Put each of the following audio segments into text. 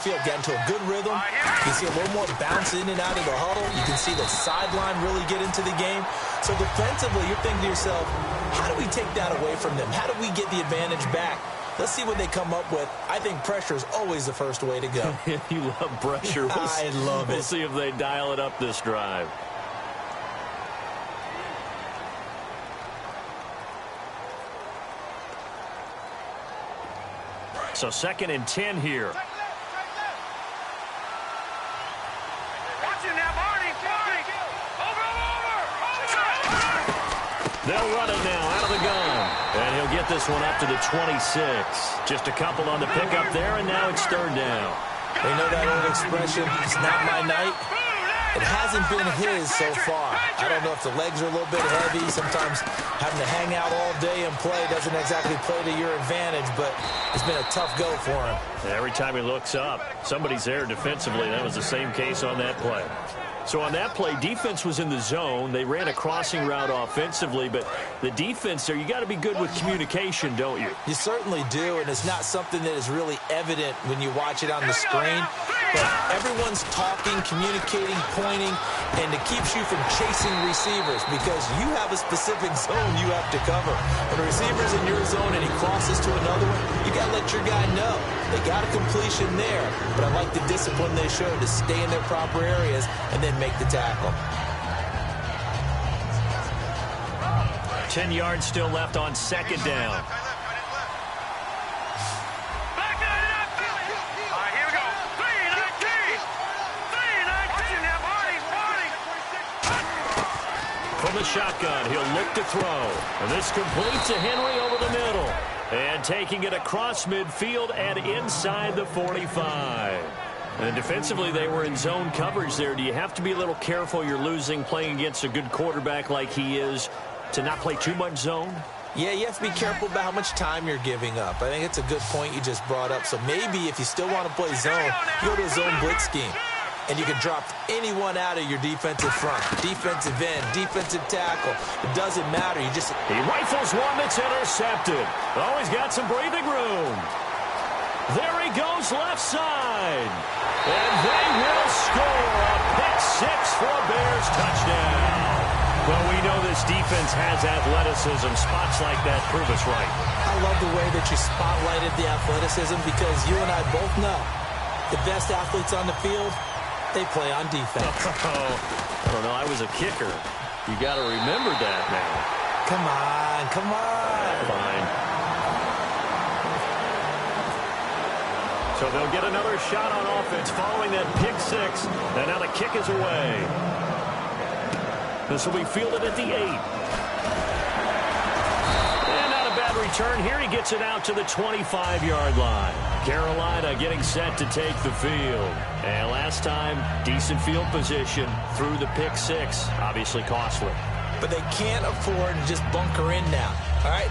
Field get into a good rhythm. You can see a little more bounce in and out of the huddle. You can see the sideline really get into the game. So defensively, you're thinking to yourself, how do we take that away from them? How do we get the advantage back? Let's see what they come up with. I think pressure is always the first way to go. You love pressure. I love it. We'll see if they dial it up this drive. So 2nd and 10 here. They'll run it now out of the gun. And he'll get this one up to the 26. Just a couple on the pickup there, and now it's 3rd down. They know that old expression, it's not my night. It hasn't been his so far. I don't know if the legs are a little bit heavy. Sometimes having to hang out all day and play doesn't exactly play to your advantage, but it's been a tough go for him. Every time he looks up, somebody's there defensively. That was the same case on that play. So on that play, defense was in the zone. They ran a crossing route offensively, but the defense there, you got to be good with communication, don't you? You certainly do, and it's not something that is really evident when you watch it on the screen. But everyone's talking, communicating, pointing, and it keeps you from chasing receivers because you have a specific zone you have to cover. When a receiver's in your zone and he crosses to another one, you got to let your guy know. They got a completion there, but I like the discipline they showed to stay in their proper areas and then make the tackle. 10 yards still left on 2nd down. From the shotgun, he'll look to throw. And this completes to Henry over the middle. And taking it across midfield and inside the 45. And defensively, they were in zone coverage there. Do you have to be a little careful? You're losing playing against a good quarterback like he is to not play too much zone? Yeah, you have to be careful about how much time you're giving up. I think it's a good point you just brought up. So maybe if you still want to play zone, you go to a zone blitz scheme. And you can drop anyone out of your defensive front. Defensive end, defensive tackle. It doesn't matter. He rifles one that's intercepted. Oh, he's got some breathing room. There he goes left side. And they will score a pick 6 for a Bears touchdown. Well, we know this defense has athleticism. Spots like that prove us right. I love the way that you spotlighted the athleticism because you and I both know the best athletes on the field, they play on defense. I don't know. I was a kicker. You got to remember that now. Come on, come on. Fine. So they'll get another shot on offense following that pick 6. And now the kick is away. This will be fielded at the 8. And not a bad return here. He gets it out to the 25-yard line. Carolina getting set to take the field. And last time, decent field position through the pick 6. Obviously costly. But they can't afford to just bunker in now. All right,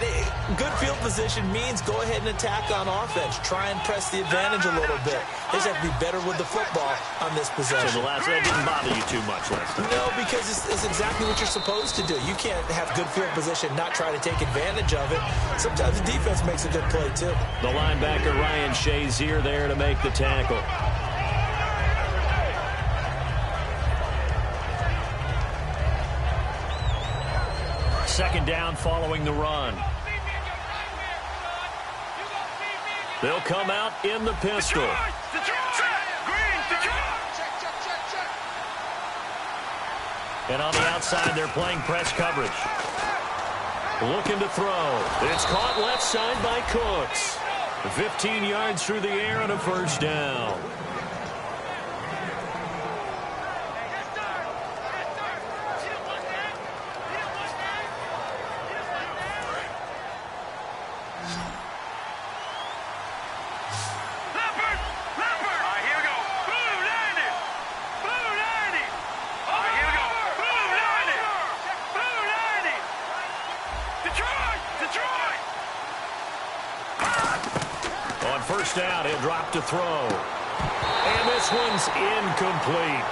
good field position means go ahead and attack on offense. Try and press the advantage a little bit. They just have to be better with the football on this possession. So the last that didn't bother you too much last time. No, because it's exactly what you're supposed to do. You can't have good field position, not try to take advantage of it. Sometimes the defense makes a good play, too. The linebacker, Ryan Shazier, there to make the tackle. Second down following the run. They'll come out in the pistol. And on the outside, they're playing press coverage. Looking to throw. It's caught left side by Cooks. 15 yards through the air and a first down. First down, he'll drop to throw. And this one's incomplete.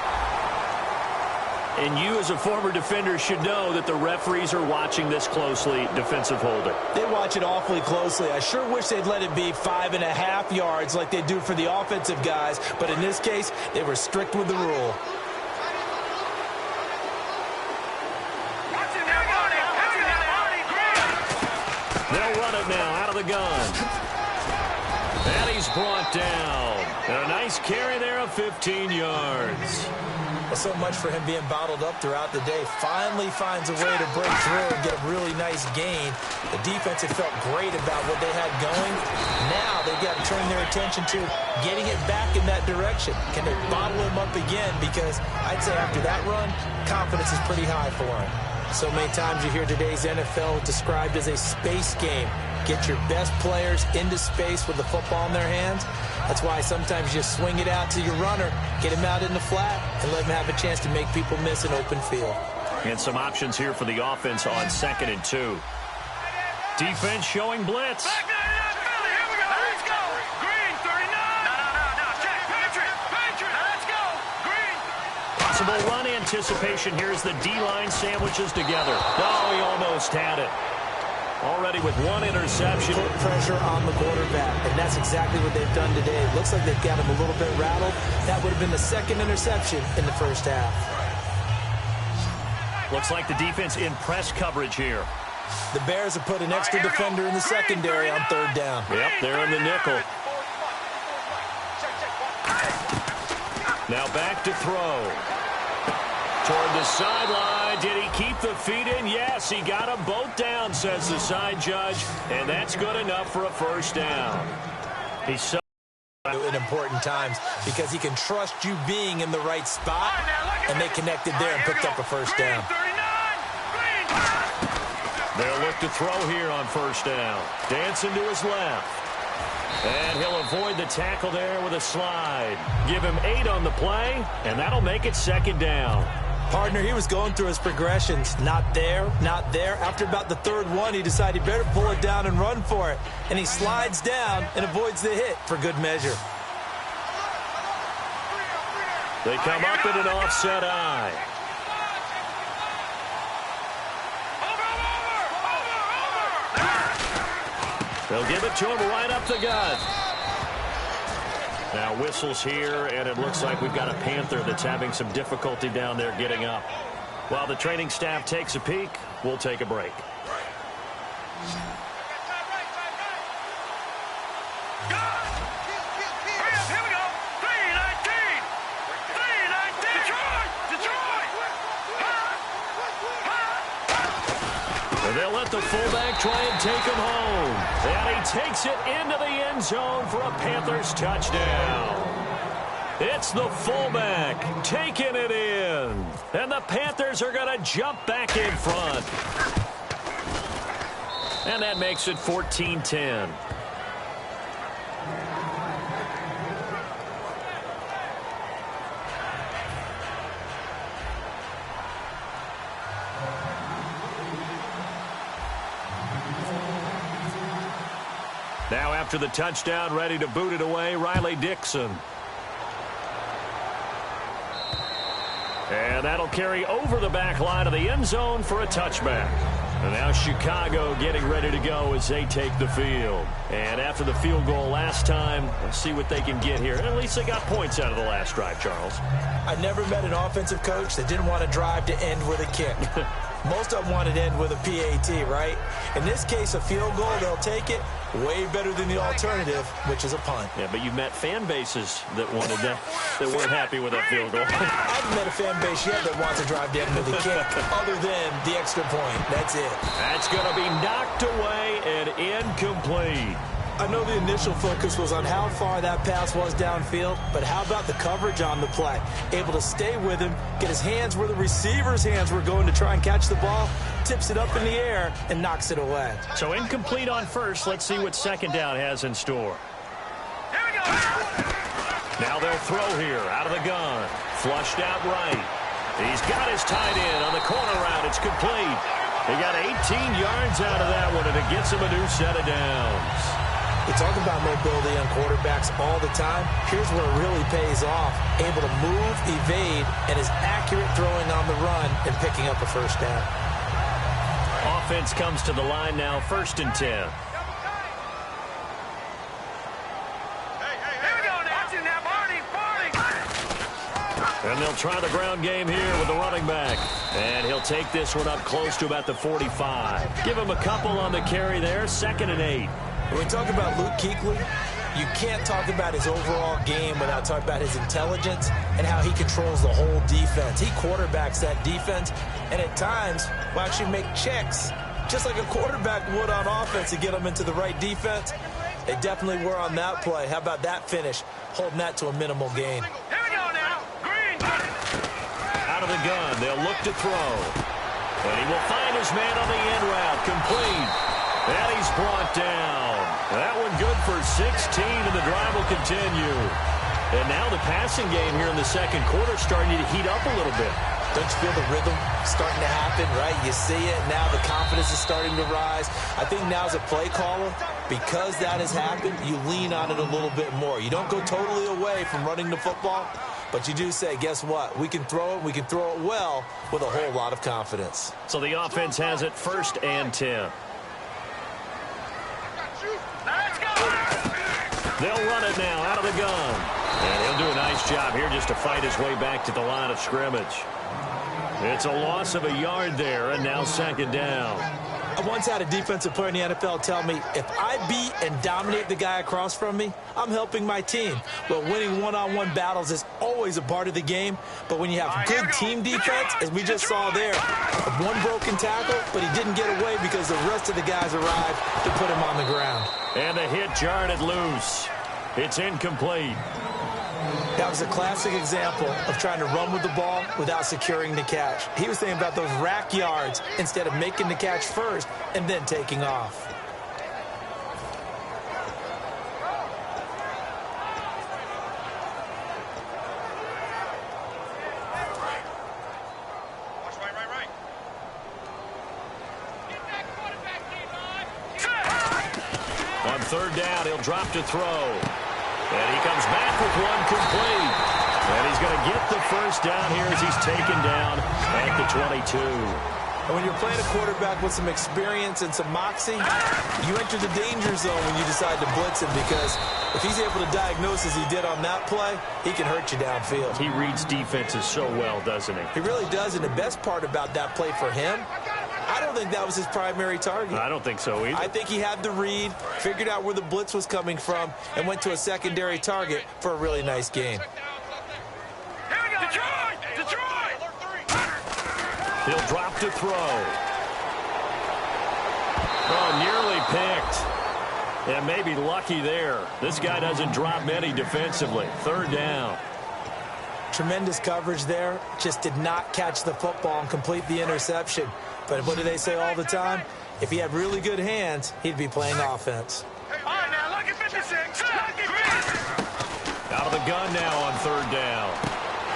And you as a former defender should know that the referees are watching this closely, defensive holding. They watch it awfully closely. I sure wish they'd let it be 5.5 yards like they do for the offensive guys, but in this case, they were strict with the rule. They'll run it now out of the gun. And he's brought down. And a nice carry there of 15 yards. Well, so much for him being bottled up throughout the day. Finally finds a way to break through and get a really nice gain. The defense had felt great about what they had going. Now they've got to turn their attention to getting it back in that direction. Can they bottle him up again? Because I'd say after that run, confidence is pretty high for him. So many times you hear today's NFL described as a space game. Get your best players into space with the football in their hands. That's why sometimes you swing it out to your runner, get him out in the flat, and let him have a chance to make people miss an open field. And some options here for the offense on 2nd and 2. Defense showing blitz. Possible run anticipation here as the D-line sandwiches together. Oh, he almost had it. Already with one interception. Put pressure on the quarterback, and that's exactly what they've done today. It looks like they've got him a little bit rattled. That would have been the 2nd interception in the first half. Looks like the defense in press coverage here. The Bears have put an extra defender in the secondary on 3rd down. Yep, they're in the nickel. Now back to throw. Toward the sideline. Did he keep the feet in? Yes, he got them both down, says the side judge. And that's good enough for a first down. He's so in important times because he can trust you being in the right spot, and they connected there and picked up a first down. They'll look to throw here on 1st down. Dancing to his left. And he'll avoid the tackle there with a slide. Give him 8 on the play, and that'll make it 2nd down. Partner, he was going through his progressions. Not there, not there. After about the 3rd one, he decided he better pull it down and run for it. And he slides down and avoids the hit for good measure. They come up in an offset eye. They'll give it to him right up the gut. Now whistles here, and it looks like we've got a Panther that's having some difficulty down there getting up. While the training staff takes a peek, we'll take a break. They'll let the fullback try and take him home. And he takes it into the end zone for a Panthers touchdown. It's the fullback taking it in. And the Panthers are going to jump back in front. And that makes it 14-10. Now after the touchdown, ready to boot it away, Riley Dixon. And that'll carry over the back line of the end zone for a touchback. And now Chicago getting ready to go as they take the field. And after the field goal last time, let's see what they can get here. At least they got points out of the last drive, Charles. I never met an offensive coach that didn't want to drive to end with a kick. Most of them wanted to end with a PAT, right? In this case, a field goal, they'll take it. Way better than the alternative, which is a punt. Yeah, but you've met fan bases that wanted that, that weren't happy with that field goal. I haven't met a fan base yet that wants to drive to end with a kick, other than the extra point. That's it. That's going to be knocked away and incomplete. I know the initial focus was on how far that pass was downfield, but how about the coverage on the play? Able to stay with him, get his hands where the receiver's hands were going to try and catch the ball, tips it up in the air, and knocks it away. So incomplete on first. Let's see what 2nd down has in store. Here we go. Now they'll throw here out of the gun. Flushed out right. He's got his tight end on the corner route. It's complete. He got 18 yards out of that one, and it gets him a new set of downs. You talk about mobility on quarterbacks all the time. Here's where it really pays off. Able to move, evade, and is accurate throwing on the run and picking up a first down. Offense comes to the line now, 1st and 10. And they'll try the ground game here with the running back. And he'll take this one up close to about the 45. Give him a couple on the carry there, 2nd and 8. When we talk about Luke Kuechly, you can't talk about his overall game without talking about his intelligence and how he controls the whole defense. He quarterbacks that defense, and at times will actually make checks, just like a quarterback would on offense, to get them into the right defense. They definitely were on that play. How about that finish, holding that to a minimal gain. Out of the gun, they'll look to throw. And he will find his man on the end route, complete. And he's brought down. That one good for 16, and the drive will continue. And now the passing game here in the second quarter starting to heat up a little bit. Don't you feel the rhythm starting to happen, right? You see it, now the confidence is starting to rise. I think now as a play caller, because that has happened, you lean on it a little bit more. You don't go totally away from running the football, but you do say, guess what? We can throw it. We can throw it well with a whole lot of confidence. So the offense has it 1st and 10. They'll run it now out of the gun. And he'll do a nice job here just to fight his way back to the line of scrimmage. It's a loss of a yard there, and now 2nd down. I once had a defensive player in the NFL tell me, if I beat and dominate the guy across from me, I'm helping my team. Well, winning one-on-one battles is always a part of the game, but when you have good team defense, as we just saw there, one broken tackle, but he didn't get away because the rest of the guys arrived to put him on the ground. And the hit jarred it loose. It's incomplete. That was a classic example of trying to run with the ball without securing the catch. He was thinking about those rack yards instead of making the catch first and then taking off. On 3rd down, he'll drop to throw. And he comes back with one complete. And he's going to get the first down here as he's taken down at the 22. And when you're playing a quarterback with some experience and some moxie, you enter the danger zone when you decide to blitz him, because if he's able to diagnose as he did on that play, he can hurt you downfield. He reads defenses so well, doesn't he? He really does, and the best part about that play for him, I don't think that was his primary target. I don't think so either. I think he had the read, figured out where the blitz was coming from, and went to a secondary target for a really nice game. He'll drop to throw. Oh, nearly picked. And maybe lucky there. This guy doesn't drop many defensively. 3rd down. Tremendous coverage there. Just did not catch the football and complete the interception. But what do they say all the time? If he had really good hands, he'd be playing offense. All right, now look at 56. Out of the gun now on 3rd down.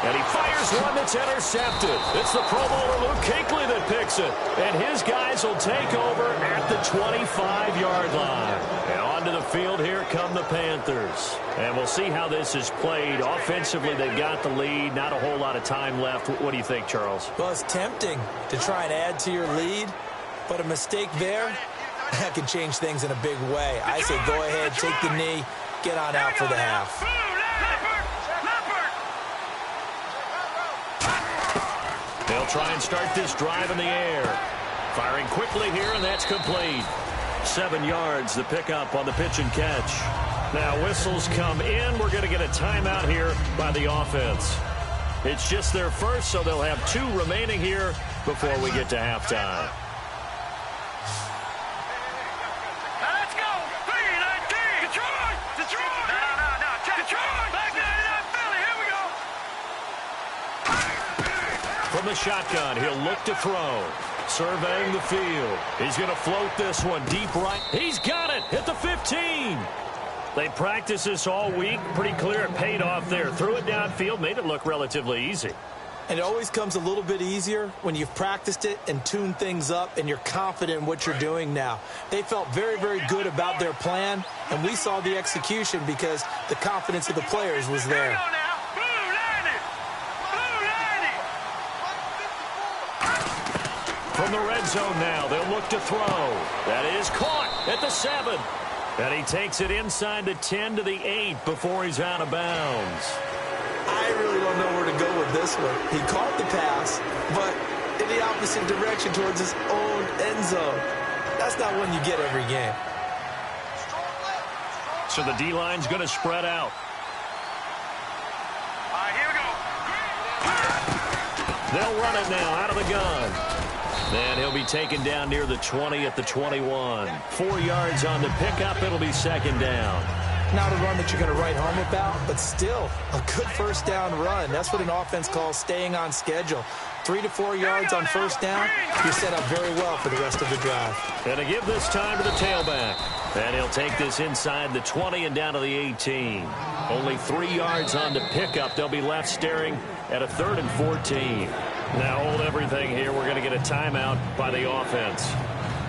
And he fires one that's intercepted. It's the Pro Bowler Luke Kuechly that picks it. And his guys will take over at the 25-yard line. And onto the field here come the Panthers. And we'll see how this is played. Offensively, they got the lead. Not a whole lot of time left. What do you think, Charles? Well, it's tempting to try and add to your lead, but a mistake there, that can change things in a big way. I say go ahead, take the knee, get on out for the half. They'll try and start this drive in the air. Firing quickly here, and that's complete. 7 yards, the pickup on the pitch and catch. Now whistles come in. We're going to get a timeout here by the offense. It's just their first, so they'll have 2 remaining here before we get to halftime. Let's go. Detroit. No. Detroit. Back there, Philly. Here we go. From the shotgun, he'll look to throw. Surveying the field. He's going to float this one deep right. He's got it at the 15. They practiced this all week. Pretty clear it paid off there. Threw it downfield, made it look relatively easy. And it always comes a little bit easier when you've practiced it and tuned things up and you're confident in what you're doing now. They felt very, very good about their plan, and we saw the execution because the confidence of the players was there. From the red zone now, they'll look to throw. That is caught at the 7. And he takes it inside the 10 to the 8 before he's out of bounds. I really don't know where to go with this one. He caught the pass, but in the opposite direction towards his own end zone. That's not one you get every game. So the D-line's going to spread out. All right, here we go. They'll run it now out of the gun. And he'll be taken down near the 20 at the 21. 4 yards on the pickup. It'll be second down. Not a run that you're going to write home about, but still a good first down run. That's what an offense calls staying on schedule. 3 to 4 yards on first down, you're set up very well for the rest of the drive. And to give this time to the tailback. And he'll take this inside the 20 and down to the 18. Only 3 yards on the pickup. They'll be left staring at a 3rd and 14. Now hold everything here. We're going to get a timeout by the offense.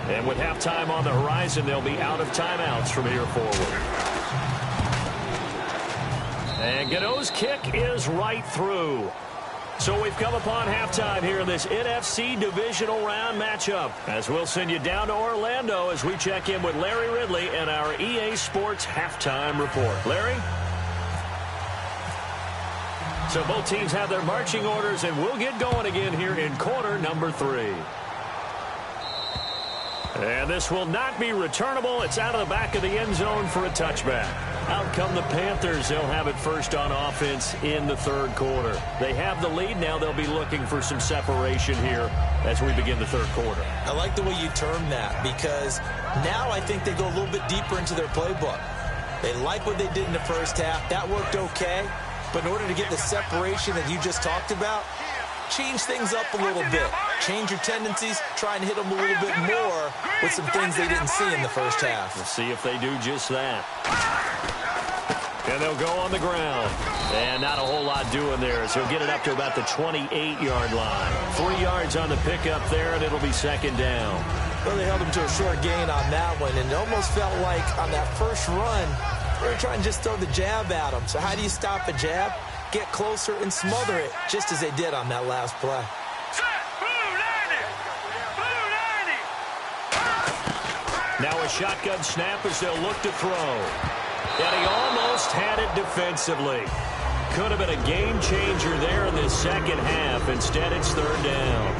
And with halftime on the horizon, they'll be out of timeouts from here forward. And Godot's kick is right through. So we've come upon halftime here in this NFC Divisional Round matchup. As we'll send you down to Orlando as we check in with Larry Ridley and our EA Sports Halftime Report. Larry? So both teams have their marching orders, and we'll get going again here in quarter number 3. And this will not be returnable. It's out of the back of the end zone for a touchback. Out come the Panthers. They'll have it first on offense in the 3rd quarter. They have the lead. Now they'll be looking for some separation here as we begin the 3rd quarter. I like the way you term that because now I think they go a little bit deeper into their playbook. They like what they did in the first half. That worked okay. But in order to get the separation that you just talked about, change things up a little bit. Change your tendencies, try and hit them a little bit more with some things they didn't see in the first half. We'll see if they do just that. And they'll go on the ground. And not a whole lot doing there as he'll get it up to about the 28-yard line. 3 yards on the pickup there, and it'll be second down. Well, they held him to a short gain on that one, and it almost felt like on that first run, they were trying to just throw the jab at him. So how do you stop a jab? Get closer and smother it, just as they did on that last play. Now a shotgun snap as they'll look to throw. And he almost had it defensively. Could have been a game changer there in this second half. Instead, it's 3rd down.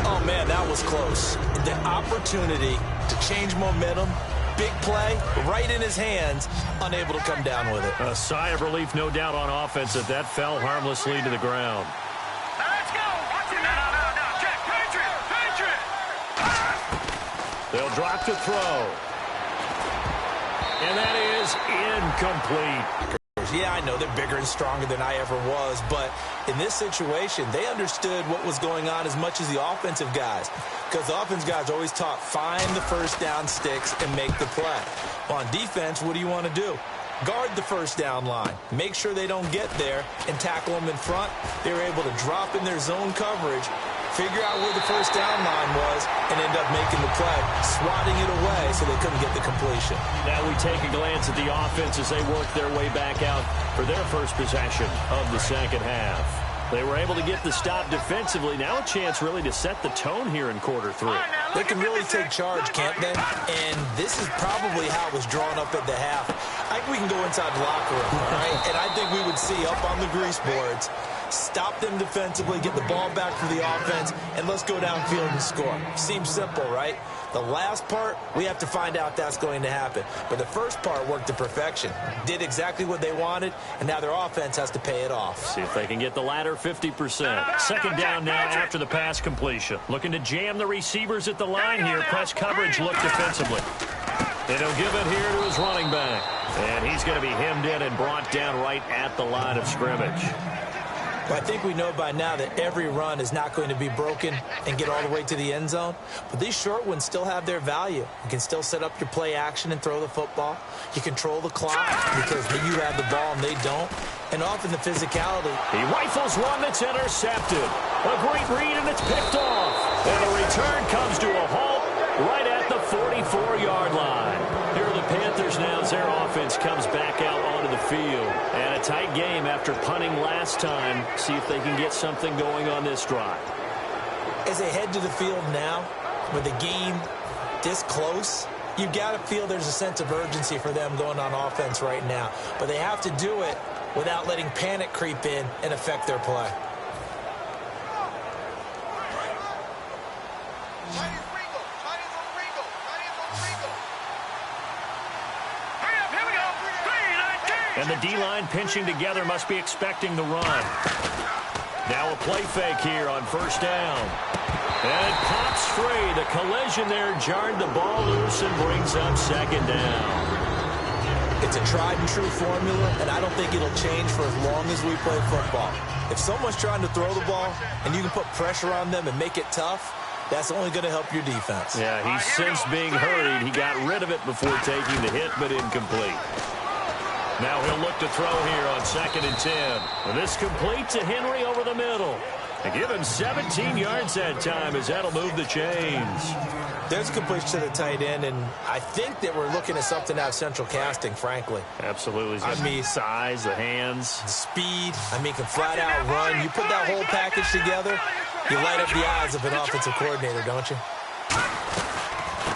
Oh, man, that was close. The opportunity to change momentum, big play, right in his hands, unable to come down with it. A sigh of relief, no doubt, on offense that that fell harmlessly to the ground. Let's go. No. Check. Patriot. They'll drop to throw. And that is incomplete. Yeah, I know they're bigger and stronger than I ever was, but in this situation, they understood what was going on as much as the offensive guys, because the offensive guys are always taught, find the first down sticks and make the play. Well, on defense, what do you want to do? Guard the first down line. Make sure they don't get there and tackle them in front. They were able to drop in their zone coverage, figure out where the first down line was, and end up making the play, swatting it away so they couldn't get the completion. Now we take a glance at the offense as they work their way back out for their first possession of the second half. They were able to get the stop defensively. Now a chance really to set the tone here in quarter 3. They can really take charge, can't they? And this is probably how it was drawn up at the half. I think we can go inside the locker room, all right? And I think we would see up on the grease boards, stop them defensively, get the ball back for the offense, and let's go downfield and score. Seems simple, right? The last part, we have to find out that's going to happen. But the first part worked to perfection. Did exactly what they wanted, and now their offense has to pay it off. See if they can get the latter 50%. Second down now after the pass completion. Looking to jam the receivers at the line here. Press coverage look defensively. And he'll give it here to his running back. And he's going to be hemmed in and brought down right at the line of scrimmage. Well, I think we know by now that every run is not going to be broken and get all the way to the end zone. But these short ones still have their value. You can still set up your play action and throw the football. You control the clock because you have the ball and they don't. And often the physicality. He rifles one that's intercepted. A great read, and it's picked off. And the return comes to a halt right at the 44-yard line. Here are the Panthers now as their offense comes back out onto the field. And a tight game after punting last time. See if they can get something going on this drive. As they head to the field now, with the game this close, you've got to feel there's a sense of urgency for them going on offense right now. But they have to do it without letting panic creep in and affect their play. And the D-line pinching together must be expecting the run. Now a play fake here on first down. And it pops free. The collision there jarred the ball loose and brings up second down. It's a tried-and-true formula, and I don't think it'll change for as long as we play football. If someone's trying to throw the ball and you can put pressure on them and make it tough, that's only going to help your defense. Yeah, he's since being hurried. He got rid of it before taking the hit, but incomplete. Now he'll look to throw here on 2nd and 10. And this complete to Henry over the middle. And give him 17 yards that time as that'll move the chains. There's a completion to the tight end, and I think that we're looking at something out of central casting, frankly. Absolutely. I mean, size, the hands. Speed, can flat out run. You put that whole package together, you light up the eyes of an offensive coordinator, don't you?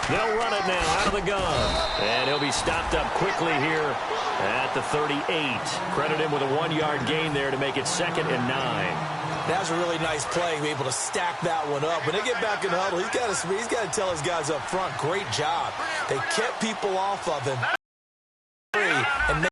They'll run it now out of the gun. And he'll be stopped up quickly here at the 38. Credit him with a 1-yard gain there to make it 2nd and 9. That was a really nice play, be able to stack that one up. When they get back in the huddle, he's got to tell his guys up front, great job. They kept people off of him,